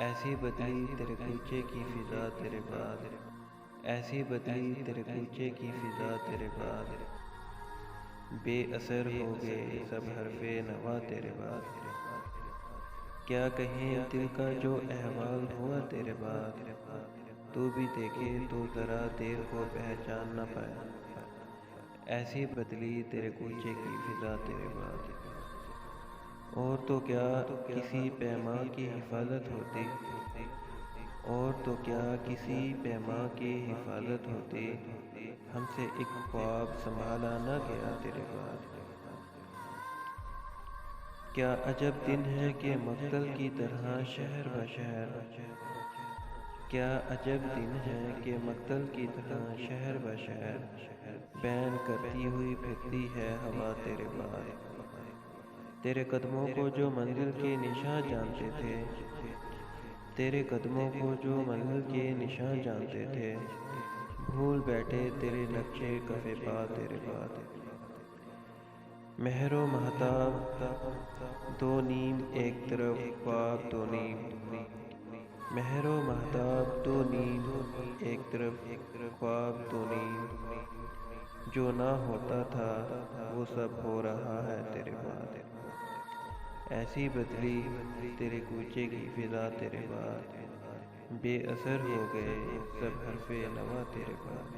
ऐसी बदली तेरे कूचे की फिजा तेरे बाद, ऐसी बदली तेरे कूचे की फिजा तेरे बाद, बेअसर हो गए सब हरफे नवा तेरे बाद। क्या कहें दिल का जो अहवाल हुआ तेरे बाद, तू भी देखे तो ज़रा देर को पहचान न पाया। ऐसी बदली तेरे कूचे की फिजा तेरे बाद। और तो क्या किसी पैमा की हिफाजत होती, और तो क्या किसी पैमा की हिफाजत होती, हमसे एक ख्वाब संभाला न गया तेरे बाद। क्या अजब दिन है कि मक्तल की तरह शहर ब शहर, क्या अजब दिन है कि मक्तल की तरह शहर ब शहर, बैन करती हुई फिरती है हवा तेरे बाद। तेरे कदमों को जो मंजिल के निशान जानते थे, तेरे कदमों को जो मंजिल के निशान जानते थे, भूल बैठे तेरे नक्शे कफ़े पा तेरे बाद। महरो महताब दो नीम एक तरफ ख्वाब दो नीम, महरो महताब दो नीम एक तरफ ख्वाब दो नीम, जो ना होता था वो सब हो रहा है तेरे बाद। ऐसी बदली तेरे कूचे की फिजा तेरे बाद, बेअसर हो गए सब हरफे नवा तेरे बाद।